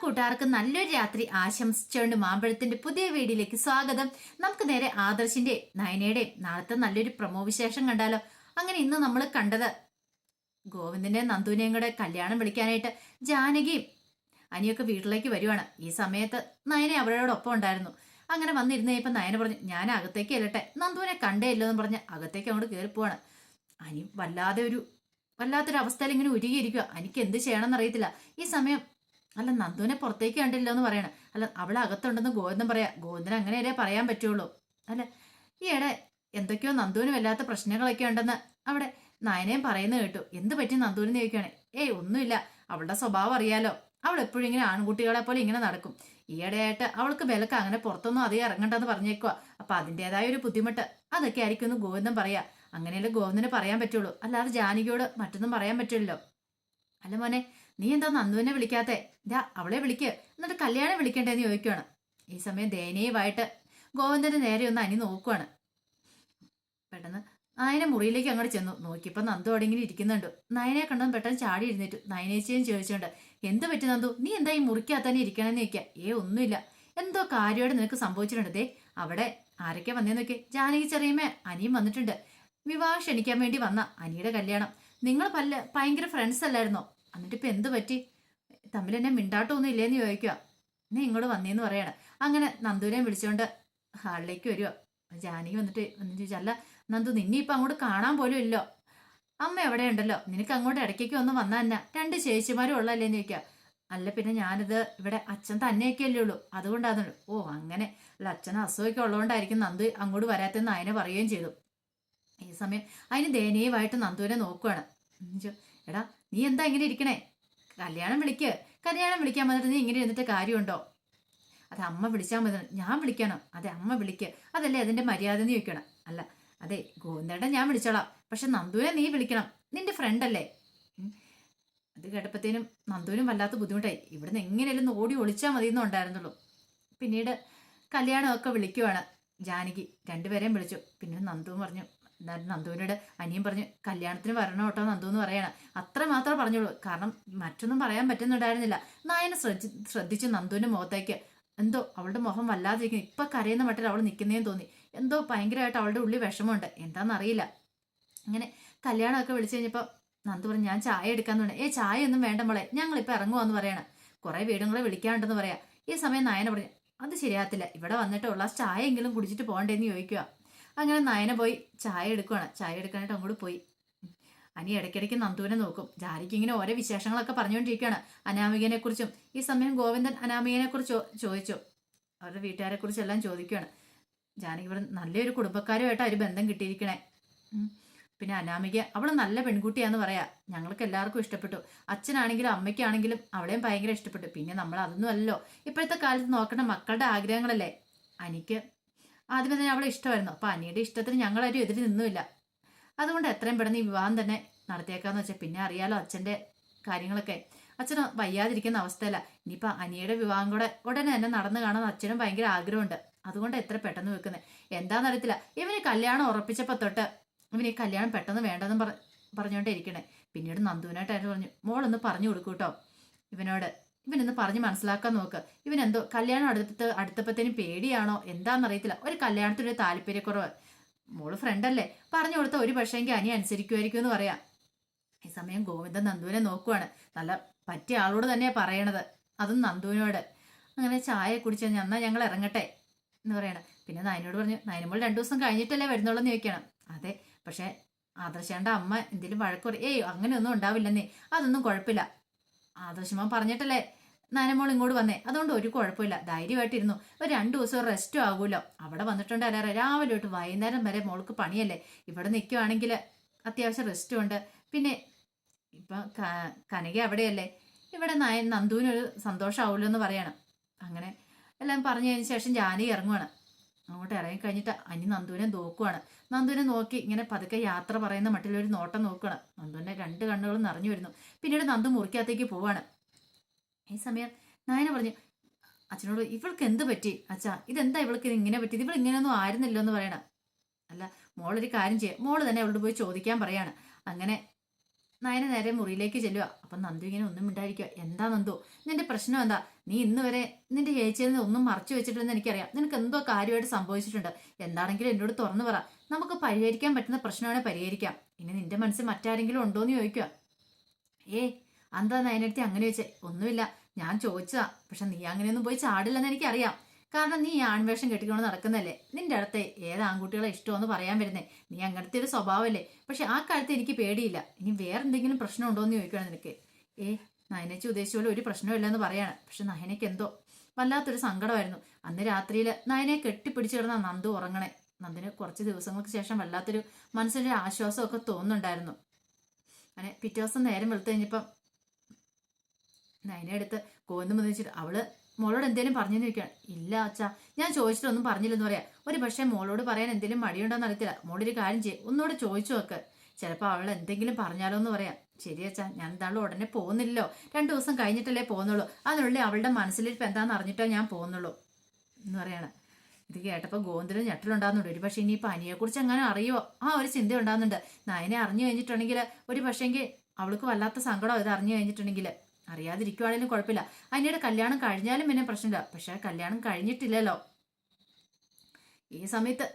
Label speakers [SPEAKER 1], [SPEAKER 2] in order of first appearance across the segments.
[SPEAKER 1] കൂട്ടുകാർക്ക് നല്ലൊരു രാത്രി ആശംസിച്ചുകൊണ്ട് മാമ്പഴത്തിന്റെ പുതിയ വീഡിയോയിലേക്ക് സ്വാഗതം. നമുക്ക് നേരെ ആദർശിന്റെ നയനയുടെയും നാളത്തെ നല്ലൊരു പ്രമോ വിശേഷം കണ്ടാലോ. അങ്ങനെ ഇന്ന് നമ്മൾ കണ്ടത് ഗോവിന്ദന്റെ നന്ദുവിനെയും കൂടെ കല്യാണം വിളിക്കാനായിട്ട് ജാനകിയും അനിയൊക്കെ വീട്ടിലേക്ക് വരുവാണ്. ഈ സമയത്ത് നയന അവരോടൊപ്പം ഉണ്ടായിരുന്നു. അങ്ങനെ വന്നിരുന്ന ഇപ്പൊ നയന പറഞ്ഞു, ഞാൻ അകത്തേക്ക് ചെല്ലട്ടെ, നന്ദുവിനെ കണ്ടേ ഇല്ലോ എന്ന് പറഞ്ഞ് അകത്തേക്ക് അങ്ങോട്ട് കയറി പോവാണ്. അനി വല്ലാത്തൊരു അവസ്ഥയിൽ ഇങ്ങനെ ഉരുകിയിരിക്കുക. എനിക്ക് എന്ത് ചെയ്യണമെന്ന് അറിയത്തില്ല. ഈ സമയം അല്ല, നന്ദുവിനെ പുറത്തേക്ക് കണ്ടില്ലോ എന്ന് പറയണം. അല്ല, അവളെ അകത്തുണ്ടെന്ന് ഗോവിന്ദൻ പറയാ. ഗോവിന്ദൻ അങ്ങനെയല്ലേ പറയാൻ പറ്റുള്ളൂ. അല്ല, ഈയിടെ എന്തൊക്കെയോ നന്ദുവിന് വല്ലാത്ത പ്രശ്നങ്ങളൊക്കെ ഉണ്ടെന്ന് അവിടെ നയനയും പറയുന്നത് കേട്ടു. എന്ത് പറ്റി നന്ദുവിന് ചോദിക്കുകയാണ്. ഏയ് ഒന്നുമില്ല, അവളുടെ സ്വഭാവം അറിയാലോ, അവൾ എപ്പോഴും ഇങ്ങനെ ആൺകുട്ടികളെ പോലെ ഇങ്ങനെ നടക്കും. ഈയിടെയായിട്ട് അവൾക്ക് വിലക്ക് അങ്ങനെ പുറത്തൊന്നും അധികം ഇറങ്ങണ്ടെന്ന് പറഞ്ഞേക്കുക. അപ്പൊ അതിൻ്റെതായ ഒരു ബുദ്ധിമുട്ട് അതൊക്കെ ആയിരിക്കും എന്ന് ഗോവിന്ദൻ പറയാ. അങ്ങനെയല്ലേ ഗോവിന്ദന് പറയാൻ പറ്റുള്ളൂ, അല്ലാതെ ജാനകിയോട് മറ്റൊന്നും പറയാൻ പറ്റില്ലല്ലോ. അല്ല മോനെ, നീ എന്താ നന്ദുവിനെ വിളിക്കാത്തെ? ഇതാ അവളെ വിളിക്ക്, എന്നിട്ട് കല്യാണം വിളിക്കണ്ടേന്ന് ചോദിക്കുവാണ്. ഈ സമയം ദയനീയമായിട്ട് ഗോവിന്ദന്റെ നേരെ ഒന്ന് അനി നോക്കുവാണ്. പെട്ടെന്ന് നയനെ മുറിയിലേക്ക് അങ്ങോട്ട് ചെന്നു. നോക്കിയപ്പോ നന്ദു അവിടെ ഇങ്ങനെ ഇരിക്കുന്നുണ്ട്. നയനെ കണ്ടതും പെട്ടെന്ന് ചാടി എഴുന്നേറ്റു. നയനേച്ചിയും ചോദിച്ചോണ്ട്, എന്ത് പറ്റി നന്ദു, നീ എന്താ ഈ മുറിക്കകത്ത് തന്നെ ഇരിക്കണമെന്ന് ചോദിക്കുക. ഒന്നുമില്ല, എന്തോ കാര്യമായിട്ട് നിനക്ക് സംഭവിച്ചിട്ടുണ്ട്. ദേ അവിടെ ആരൊക്കെ വന്നേന്ന് നോക്കി. ജാനകി ചെറിയമ്മ അനിയും വന്നിട്ടുണ്ട്. വിവാഹം ക്ഷണിക്കാൻ വേണ്ടി വന്ന അനിയുടെ കല്യാണം. നിങ്ങൾ ഭയങ്കര ഫ്രണ്ട്സ് അല്ലായിരുന്നോ? എന്നിട്ട് ഇപ്പൊ എന്ത് പറ്റി? തമ്മിൽ എന്നെ മിണ്ടാട്ടമൊന്നും ഇല്ലേന്ന് ചോദിക്കുക. നീ ഇങ്ങോട്ട് വന്നേന്ന് പറയാണ്. അങ്ങനെ നന്ദുവിനെ വിളിച്ചോണ്ട് ഹാളിലേക്ക് വരുവോ. ജാനകി വന്നിട്ട് ചോദിച്ചാൽ, അല്ല നന്ദു, നിന്നെ ഇപ്പൊ അങ്ങോട്ട് കാണാൻ പോലും ഇല്ലോ. അമ്മ എവിടെ ഉണ്ടല്ലോ, നിനക്ക് അങ്ങോട്ട് ഇടയ്ക്കൊക്കെ ഒന്ന് വന്നാ തന്നെ. രണ്ട് ചേച്ചിമാരും ഉള്ളല്ലേന്ന് ചോദിക്കുക. അല്ല പിന്നെ ഞാനിത് ഇവിടെ അച്ഛൻ തന്നെയൊക്കെയല്ലേ ഉള്ളൂ, അതുകൊണ്ടാണ്. ഓ അങ്ങനെ. അല്ല, അച്ഛന് അസുഖമൊക്കെ ഉള്ളതുകൊണ്ടായിരിക്കും നന്ദു അങ്ങോട്ട് വരാത്തെന്ന് അതിനെ പറയുകയും ചെയ്തു. ഈ സമയം അതിന് ദയനീയമായിട്ട് നന്ദുവിനെ നോക്കുവാണ്. എടാ നീ എന്താ ഇങ്ങനെ ഇരിക്കണേ? കല്യാണം വിളിക്കാൻ വന്നിട്ട് നീ ഇങ്ങനെ ഇരുന്നിട്ട് കാര്യമുണ്ടോ? അത് അമ്മ വിളിച്ചാൽ മതി. ഞാൻ വിളിക്കണം? അതെ അമ്മ വിളിക്ക്, അതല്ലേ അതിന്റെ മര്യാദ എന്ന് ചോദിക്കണം. അല്ല അതെ ഗോവിന്ദേട്ടൻ ഞാൻ വിളിച്ചോളാം, പക്ഷെ നന്ദുവിനെ നീ വിളിക്കണം, നിന്റെ ഫ്രണ്ട് അല്ലേ. അത് കേട്ടപ്പത്തേനും നന്ദുവിനും വല്ലാത്ത ബുദ്ധിമുട്ടായി. ഇവിടുന്ന് എങ്ങനെയല്ലെന്ന് ഓടി ഒളിച്ചാൽ മതി എന്നും ഉണ്ടായിരുന്നുള്ളൂ. പിന്നീട് കല്യാണമൊക്കെ വിളിക്കുവാണ് ജാനകി. രണ്ടുപേരെയും വിളിച്ചു. പിന്നെ നന്ദു പറഞ്ഞു, നന്ദുവിനോട് അനിയൻ പറഞ്ഞു, കല്യാണത്തിന് വരണം കേട്ടോ നന്ദു എന്ന് പറയണം. അത്ര മാത്രമേ പറഞ്ഞോളൂ, കാരണം മറ്റൊന്നും പറയാൻ പറ്റുന്നുണ്ടായിരുന്നില്ല. നായനെ ശ്രദ്ധിച്ചു നന്ദുവിന്റെ മുഖത്തേക്ക്. എന്തോ അവളുടെ മുഖം വല്ലാതിരിക്കുന്നു. ഇപ്പൊ കരയുന്ന മട്ടിൽ അവൾ നിൽക്കുന്നേന്ന് തോന്നി. എന്തോ ഭയങ്കരമായിട്ട് അവളുടെ ഉള്ളിൽ വിഷമമുണ്ട്, എന്താണെന്നറിയില്ല. അങ്ങനെ കല്യാണമൊക്കെ വിളിച്ചു കഴിഞ്ഞപ്പോൾ നന്ദു പറഞ്ഞു, ഞാൻ ചായ എടുക്കാന്ന് പറഞ്ഞു. ചായ ഒന്നും വേണ്ട മോളെ, ഞങ്ങളിപ്പോൾ ഇറങ്ങുവാന്ന് പറയണം. കുറെ വീടും കൂടെ വിളിക്കാണ്ടെന്ന് പറയാം. ഈ സമയം നയന പറഞ്ഞു, അത് ശരിയാകത്തില്ല, ഇവിടെ വന്നിട്ട് ഉള്ള ചായ എങ്കിലും കുടിച്ചിട്ട് പോകണ്ടേന്ന് ചോദിക്കുക. അങ്ങനെ നയന പോയി ചായ എടുക്കുവാണ്. ചായ എടുക്കാനായിട്ട് അങ്ങോട്ട് പോയി. അനി ഇടയ്ക്കിടയ്ക്ക് നന്ദുവിനെ നോക്കും. ജാനകി ഇങ്ങനെ ഓരോ വിശേഷങ്ങളൊക്കെ പറഞ്ഞുകൊണ്ടിരിക്കുകയാണ് അനാമികനെ കുറിച്ചും. ഈ സമയം ഗോവിന്ദൻ അനാമികനെ കുറിച്ച് ചോദിച്ചു. അവരുടെ വീട്ടുകാരെ കുറിച്ചെല്ലാം ചോദിക്കുകയാണ്. ജാനകി ഇവിടെ നല്ലൊരു കുടുംബക്കാരുമായിട്ട് ഒരു ബന്ധം കിട്ടിയിരിക്കണേ. പിന്നെ അനാമിക അവൾ നല്ല പെൺകുട്ടിയാന്ന് പറയാ. ഞങ്ങൾക്ക് എല്ലാവർക്കും ഇഷ്ടപ്പെട്ടു. അച്ഛനാണെങ്കിലും അമ്മയ്ക്കാണെങ്കിലും അവളെയും ഭയങ്കര ഇഷ്ടപ്പെട്ടു. പിന്നെ നമ്മൾ അതൊന്നും അല്ലല്ലോ ഇപ്പോഴത്തെ കാലത്ത് നോക്കണ മക്കളുടെ ആഗ്രഹങ്ങളല്ലേ. അനിക്ക് ആദ്യമേ തന്നെ അവളെ ഇഷ്ടമായിരുന്നു. അപ്പൊ അനിയുടെ ഇഷ്ടത്തിന് ഞങ്ങളാരും എതിര് നിന്നുമില്ല. അതുകൊണ്ട് എത്രയും പെട്ടെന്ന് ഈ വിവാഹം തന്നെ നടത്തിയേക്കാന്ന് വെച്ചാൽ, പിന്നെ അറിയാലോ അച്ഛന്റെ കാര്യങ്ങളൊക്കെ. അച്ഛന് വയ്യാതിരിക്കുന്ന അവസ്ഥയല്ല. ഇനിയിപ്പൊ അനിയുടെ വിവാഹം കൂടെ ഉടനെ തന്നെ നടന്നു കാണുന്ന അച്ഛനും ഭയങ്കര ആഗ്രഹമുണ്ട്. അതുകൊണ്ട് എത്ര പെട്ടെന്ന് വെക്കുന്നത് എന്താണെന്നറിയത്തില്ല. ഇവന് കല്യാണം ഉറപ്പിച്ചപ്പോ തൊട്ട് ഇവന് ഈ കല്യാണം പെട്ടെന്ന് വേണ്ടെന്ന് പറഞ്ഞുകൊണ്ടേ ഇരിക്കണേ. പിന്നീട് നന്ദുവിനായിട്ട് പറഞ്ഞു, മോളൊന്ന് പറഞ്ഞു കൊടുക്കൂട്ടോ ഇവനൊന്ന് പറഞ്ഞ് മനസ്സിലാക്കാൻ നോക്ക്. ഇവനെന്തോ കല്യാണം അടുത്തപ്പത്തേനും പേടിയാണോ എന്താണെന്നറിയത്തില്ല. ഒരു കല്യാണത്തിനൊരു താല്പര്യക്കുറവ്. മോള് ഫ്രണ്ടല്ലേ, പറഞ്ഞു കൊടുത്ത ഒരു പക്ഷേങ്കിൽ അനി അനുസരിക്കുമായിരിക്കും എന്ന് പറയാം. ഈ സമയം ഗോവിന്ദൻ നന്ദുവിനെ നോക്കുവാണ്. നല്ല പറ്റിയ ആളോട് തന്നെയാ പറയണത്, അതും നന്ദുവിനോട്. അങ്ങനെ ചായ കുടിച്ച് എന്നാ ഞങ്ങൾ ഇറങ്ങട്ടെ എന്ന് പറയണം. പിന്നെ നയനോട് പറഞ്ഞു, നയനമോൾ 2 ദിവസം കഴിഞ്ഞിട്ടല്ലേ വരുന്നുള്ളെന്ന് ചോദിക്കണം. അതെ, പക്ഷെ ആദർശേണ്ട അമ്മ എന്തെങ്കിലും വഴക്കുറ അങ്ങനെയൊന്നും ഉണ്ടാവില്ലെന്നേ. അതൊന്നും കുഴപ്പമില്ല. ആദർശമ്മ പറഞ്ഞിട്ടല്ലേ നയനമോൾ ഇങ്ങോട്ട് വന്നേ, അതുകൊണ്ട് ഒരു കുഴപ്പമില്ല, ധൈര്യമായിട്ടിരുന്നു. ഒരു 2 ദിവസം റെസ്റ്റും ആകൂലോ. അവിടെ വന്നിട്ടുണ്ടല്ലേ രാവിലെ തൊട്ട് വൈകുന്നേരം വരെ മോൾക്ക് പണിയല്ലേ. ഇവിടെ നിൽക്കുവാണെങ്കിൽ അത്യാവശ്യം റെസ്റ്റും ഉണ്ട്. പിന്നെ ഇപ്പൊ കനക അവിടെയല്ലേ, ഇവിടെ നന്ദുവിനൊരു സന്തോഷമാവുമല്ലോ എന്ന് പറയണം. അങ്ങനെ എല്ലാം പറഞ്ഞതിന് ശേഷം ജാനകി ഇറങ്ങുവാണ്. അങ്ങോട്ട് ഇറങ്ങിക്കഴിഞ്ഞിട്ട് അനി നന്ദുവിനെ നോക്കുവാണ്. നന്ദുവിനെ നോക്കി ഇങ്ങനെ പതുക്കെ യാത്ര പറയുന്ന മട്ടിലൊരു നോട്ടം നോക്കുകയാണ്. നന്ദുവിന്റെ 2 കണ്ണുകളും നിറഞ്ഞു വരുന്നു. പിന്നീട് നന്ദു മുറിക്കകത്തേക്ക് പോവാണ്. ഈ സമയം നയന പറഞ്ഞു അച്ഛനോട്, ഇവൾക്ക് എന്ത് പറ്റി അച്ഛാ, ഇതെന്താ ഇവൾക്ക് ഇങ്ങനെ പറ്റിയത്, ഇവൾ ഇങ്ങനെയൊന്നും ആയിരുന്നില്ലോ എന്ന് പറയണം. അല്ല മോളൊരു കാര്യം ചെയ്യാം, മോള് തന്നെ അവളോട് പോയി ചോദിക്കാൻ പറയാണ്. അങ്ങനെ നയന നേരെ മുറിയിലേക്ക് ചെല്ലുക. അപ്പം നന്ദു ഇങ്ങനെ ഒന്നും മിണ്ടായിരിക്കുക. എന്താ നന്ദു, നിന്റെ പ്രശ്നം എന്താ? നീ ഇന്ന് വരെ നിന്റെ ചേച്ചിയിൽ നിന്ന് ഒന്നും മറച്ചു വെച്ചിട്ടില്ലെന്ന് എനിക്കറിയാം. നിനക്ക് എന്തോ കാര്യമായിട്ട് സംഭവിച്ചിട്ടുണ്ട്. എന്താണെങ്കിലും എന്നോട് തുറന്നു പറ. നമുക്ക് പരിഹരിക്കാൻ പറ്റുന്ന പ്രശ്നമാണെ പരിഹരിക്കാം. ഇനി നിന്റെ മനസ്സിൽ മറ്റാരെങ്കിലും ഉണ്ടോയെന്ന് ചോദിക്കുക. എന്താ നയനടുത്ത് അങ്ങനെ വെച്ചേ? ഒന്നുമില്ല, ഞാൻ ചോദിച്ചതാ. പക്ഷെ നീ അങ്ങനെയൊന്നും പോയി ചാടില്ലെന്ന് എനിക്കറിയാം. കാരണം നീ ആൺവേഷം കെട്ടിക്കൊണ്ട് നടക്കുന്നല്ലേ. നിന്റെ അടുത്ത് ഏത് ആൺകുട്ടികളെ ഇഷ്ടമെന്ന് പറയാൻ വരുന്നേ. നീ അങ്ങനത്തെ ഒരു സ്വഭാവമല്ലേ. പക്ഷെ ആ കാര്യത്തിൽ എനിക്ക് പേടിയില്ല. ഇനി വേറെ എന്തെങ്കിലും പ്രശ്നം ഉണ്ടോ എന്ന് ചോദിക്കണം നിനക്ക്. നയനച്ച് ഉദ്ദേശിച്ച പോലെ ഒരു പ്രശ്നമില്ലെന്ന് പറയാണ്. പക്ഷെ നയനയ്ക്ക് എന്തോ വല്ലാത്തൊരു സങ്കടമായിരുന്നു. അന്ന് രാത്രിയിൽ നയനെ കെട്ടിപ്പിടിച്ചു കിടന്ന നന്ദു ഉറങ്ങണേ. നന്ദിന് കുറച്ച് ദിവസങ്ങൾക്ക് ശേഷം വല്ലാത്തൊരു മനസ്സിൻ്റെ ആശ്വാസമൊക്കെ തോന്നുന്നുണ്ടായിരുന്നു. അങ്ങനെ പിറ്റേ ദിവസം നേരം വെളുത്ത് കഴിഞ്ഞപ്പം നയനെ എടുത്ത് കോന്നു മുതിച്ചിട്ട് അവള് മോളോട് എന്തേലും പറഞ്ഞെന്ന് ചോദിക്കുകയാണ്. ഇല്ല അച്ഛാ, ഞാൻ ചോദിച്ചിട്ടൊന്നും പറഞ്ഞില്ലെന്ന് പറയാം. ഒരു പക്ഷേ മോളോട് പറയാൻ എന്തെങ്കിലും മടിയുണ്ടോന്ന് അറിയത്തില്ല. മോളൊരു കാര്യം ചെയ്യും, ഒന്നുകൂടെ ചോദിച്ചു നോക്ക്. ചിലപ്പോൾ അവൾ എന്തെങ്കിലും പറഞ്ഞാലോ എന്ന് പറയാം. ശരി അച്ഛാ, ഞാൻ എന്താണല്ലോ ഉടനെ പോകുന്നില്ലല്ലോ, 2 ദിവസം കഴിഞ്ഞിട്ടല്ലേ പോകുന്നുള്ളൂ. അതിനുള്ളിൽ അവളുടെ മനസ്സിലിരിപ്പ് എന്താണെന്ന് അറിഞ്ഞിട്ടോ ഞാൻ പോകുന്നുള്ളൂ എന്ന് പറയാണ്. ഇത് കേട്ടപ്പോൾ ഗോവിന്ദനും ഞെട്ടലുണ്ടാകുന്നുണ്ട്. ഒരു പക്ഷേ ഇനി പനിയെക്കുറിച്ച് എങ്ങനെ അറിയുമോ ആ ഒരു ചിന്ത ഉണ്ടാകുന്നുണ്ട്. നയനെ അറിഞ്ഞു കഴിഞ്ഞിട്ടുണ്ടെങ്കിൽ ഒരു പക്ഷേങ്കിൽ അവൾക്ക് വല്ലാത്ത സങ്കടം ഇത് അറിഞ്ഞു കഴിഞ്ഞിട്ടുണ്ടെങ്കിൽ. അറിയാതിരിക്കുവാണെങ്കിലും കുഴപ്പമില്ല. അതിനിടെ കല്യാണം കഴിഞ്ഞാലും പിന്നെ പ്രശ്നമില്ല. പക്ഷെ കല്യാണം കഴിഞ്ഞിട്ടില്ലല്ലോ. ഈ സമയത്ത്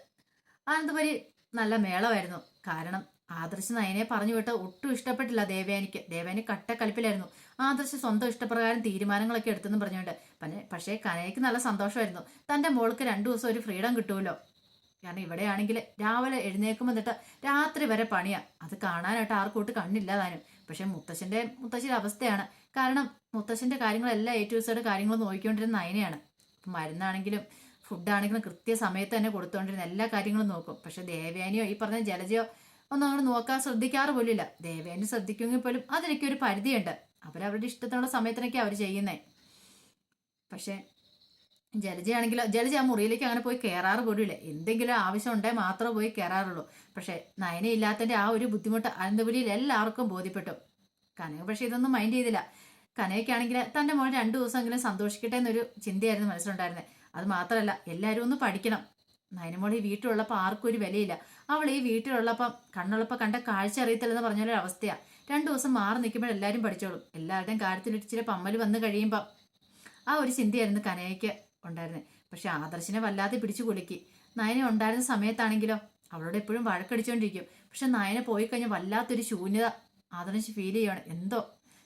[SPEAKER 1] അനന്തപുരി നല്ല മേളമായിരുന്നു. കാരണം ആദർശ് നയനെ പറഞ്ഞു വിട്ട് ഒട്ടും ഇഷ്ടപ്പെട്ടില്ല ദേവയാനിക്ക്. ദേവയാനി കട്ടക്കലിപ്പിലായിരുന്നു. ആദർശ് സ്വന്തം ഇഷ്ടപ്രകാരം തീരുമാനങ്ങളൊക്കെ എടുത്തെന്ന് പറഞ്ഞുകൊണ്ട്. പക്ഷേ കനയ്ക്ക് നല്ല സന്തോഷമായിരുന്നു. തൻ്റെ മോൾക്ക് 2 ദിവസം ഒരു ഫ്രീഡം കിട്ടുമല്ലോ. കാരണം ഇവിടെയാണെങ്കിൽ രാവിലെ എഴുന്നേൽക്കുമ്പോൾ തൊട്ട് രാത്രി വരെ പണിയാണ്. അത് കാണാനായിട്ട് ആർക്കൂട്ട് കണ്ണില്ല താനും. പക്ഷെ മുത്തശ്ശിയുടെ അവസ്ഥയാണ്. കാരണം മുത്തശ്ശൻ്റെ കാര്യങ്ങളെല്ലാം A to Z കാര്യങ്ങൾ നോക്കിക്കൊണ്ടിരുന്ന നയനയാണ്. മരുന്നാണെങ്കിലും ഫുഡാണെങ്കിലും കൃത്യസമയത്ത് തന്നെ കൊടുത്തുകൊണ്ടിരുന്ന എല്ലാ കാര്യങ്ങളും നോക്കും. പക്ഷെ ദേവയാനിയോ ഈ പറഞ്ഞ ജലജയോ ഒന്നും അങ്ങോട്ട് നോക്കാൻ ശ്രദ്ധിക്കാറ് പോലില്ല. ദേവയാനി ശ്രദ്ധിക്കുമെങ്കിൽ പോലും അതിനൊക്കെ ഒരു പരിധിയുണ്ട്. അവരവരുടെ ഇഷ്ടത്തിനുള്ള സമയത്തിനൊക്കെ അവർ ചെയ്യുന്നേ. പക്ഷെ ജലജയാണെങ്കിലോ ജലജ ആ മുറിയിലേക്ക് അങ്ങനെ പോയി കയറാറ് പോലുമില്ല. എന്തെങ്കിലും ആവശ്യം ഉണ്ടെങ്കിൽ മാത്രമേ പോയി കയറാറുള്ളൂ. പക്ഷെ നയനയില്ലാത്തതിൻ്റെ ആ ഒരു ബുദ്ധിമുട്ട് അനന്തപുരിയിൽ എല്ലാവർക്കും ബോധ്യപ്പെട്ടു. കനക പക്ഷെ ഇതൊന്നും മൈൻഡ് ചെയ്തില്ല. കനകയ്ക്കാണെങ്കിൽ തൻ്റെ മോൾ 2 ദിവസമെങ്കിലും സന്തോഷിക്കട്ടെ എന്നൊരു ചിന്തയായിരുന്നു മനസ്സിലുണ്ടായിരുന്നത്. അത് മാത്രമല്ല, എല്ലാവരും ഒന്ന് പഠിക്കണം. നയനമോൾ ഈ വീട്ടിലുള്ളപ്പോൾ ആർക്കും ഒരു വിലയില്ല. അവൾ ഈ വീട്ടിലുള്ളപ്പം കണ്ണുള്ളപ്പോൾ കണ്ട കാഴ്ച അറിയത്തില്ലെന്ന് പറഞ്ഞൊരു അവസ്ഥയാണ്. 2 ദിവസം മാറി നിൽക്കുമ്പോൾ എല്ലാവരും പഠിച്ചോളും. എല്ലാവരുടെയും കാര്യത്തിൽ ഇച്ചിരി പമ്മൽ വന്നു കഴിയുമ്പം ആ ഒരു ചിന്തയായിരുന്നു കനകയ്ക്ക് ഉണ്ടായിരുന്നത്. പക്ഷെ ആദർശിനെ വല്ലാതെ പിടിച്ചു കുലുക്കി. നയന ഉണ്ടായിരുന്ന സമയത്താണെങ്കിലോ അവളോട് എപ്പോഴും വഴക്കടിച്ചുകൊണ്ടിരിക്കും. പക്ഷെ നയന പോയി കഴിഞ്ഞാൽ വല്ലാത്തൊരു ശൂന്യത ആദർശ് ഫീൽ ചെയ്യുകയാണ്.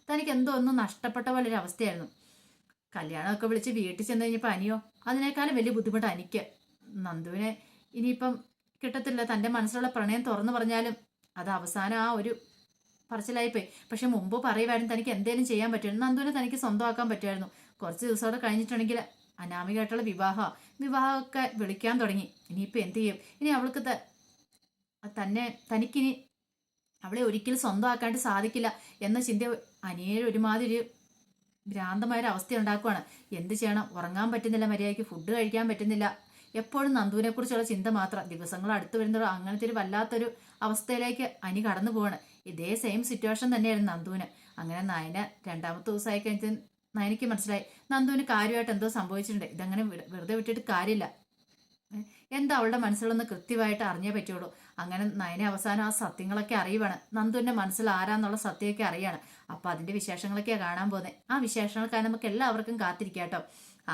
[SPEAKER 1] തനിക്ക് എന്തോ ഒന്നും നഷ്ടപ്പെട്ട പോലെ ഒരു അവസ്ഥയായിരുന്നു. കല്യാണമൊക്കെ വിളിച്ച് വീട്ടിൽ ചെന്ന് കഴിഞ്ഞപ്പോൾ അനിയോ അതിനേക്കാളും വലിയ ബുദ്ധിമുട്ട് എനിക്ക്. നന്ദുവിനെ ഇനിയിപ്പം കിട്ടത്തില്ല. തൻ്റെ മനസ്സിലുള്ള പ്രണയം തുറന്നു പറഞ്ഞാലും അത് അവസാനം ആ ഒരു പറച്ചിലായിപ്പോയി. പക്ഷെ മുമ്പ് പറയുമായിരുന്നു തനിക്ക് എന്തേലും ചെയ്യാൻ പറ്റുമായിരുന്നു. നന്ദുവിനെ തനിക്ക് സ്വന്തമാക്കാൻ പറ്റുമായിരുന്നു. കുറച്ച് ദിവസത്തോടെ കഴിഞ്ഞിട്ടുണ്ടെങ്കിൽ അനാമികമായിട്ടുള്ള വിവാഹമൊക്കെ വിളിക്കാൻ തുടങ്ങി. ഇനിയിപ്പോൾ എന്ത് ചെയ്യും? ഇനി അവൾക്ക് തനിക്കിനി അവളെ ഒരിക്കലും സ്വന്തമാക്കാണ്ട് സാധിക്കില്ല എന്ന ചിന്ത അനിയയിൽ ഒരുമാതിരി ഭ്രാന്തമായൊരു അവസ്ഥ ഉണ്ടാക്കുവാണ്. എന്ത് ചെയ്യണം? ഉറങ്ങാൻ പറ്റുന്നില്ല, മര്യാദയ്ക്ക് ഫുഡ് കഴിക്കാൻ പറ്റുന്നില്ല. എപ്പോഴും നന്ദുവിനെ കുറിച്ചുള്ള ചിന്ത മാത്രം. ദിവസങ്ങൾ അടുത്ത് വരുന്നതോ അങ്ങനത്തെ ഒരു വല്ലാത്തൊരു അവസ്ഥയിലേക്ക് അനി കടന്നു പോവാണ്. ഇതേ സെയിം സിറ്റുവേഷൻ തന്നെയായിരുന്നു നന്ദുവിന്. അങ്ങനെ നയന 2ാമത്തെ ദിവസമായി കഴിഞ്ഞിട്ട് നയനയ്ക്ക് മനസ്സിലായി നന്ദുവിന് കാര്യമായിട്ട് എന്തോ സംഭവിച്ചിട്ടുണ്ട്. ഇതങ്ങനെ വെറുതെ വിട്ടിട്ട് കാര്യമില്ല. എന്താ അവളുടെ മനസ്സിലൊന്ന് കൃത്യമായിട്ട് അറിഞ്ഞേ പറ്റുള്ളൂ. അങ്ങനെ നയന അവസാനം ആ സത്യങ്ങളൊക്കെ അറിയുവാണ്. നന്ദുവിൻ്റെ മനസ്സിൽ ആരാന്നുള്ള സത്യമൊക്കെ അറിയാണ്. അപ്പോൾ അതിൻ്റെ വിശേഷങ്ങളൊക്കെയാണ് കാണാൻ പോകുന്നത്. ആ വിശേഷങ്ങൾക്കായി നമുക്ക് എല്ലാവർക്കും കാത്തിരിക്കാം കേട്ടോ.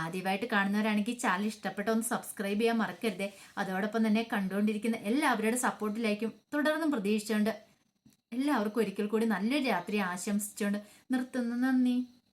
[SPEAKER 1] ആദ്യമായിട്ട് കാണുന്നവരാണെങ്കിൽ ചാനൽ ഇഷ്ടപ്പെട്ട ഒന്ന് സബ്സ്ക്രൈബ് ചെയ്യാൻ മറക്കരുതേ. അതോടൊപ്പം തന്നെ കണ്ടുകൊണ്ടിരിക്കുന്ന എല്ലാവരുടെ സപ്പോർട്ടിലേക്കും തുടർന്നും പ്രതീക്ഷിച്ചുകൊണ്ട് എല്ലാവർക്കും ഒരിക്കൽ കൂടി നല്ലൊരു രാത്രി ആശംസിച്ചുകൊണ്ട് നിർത്തുന്നു. നന്ദി.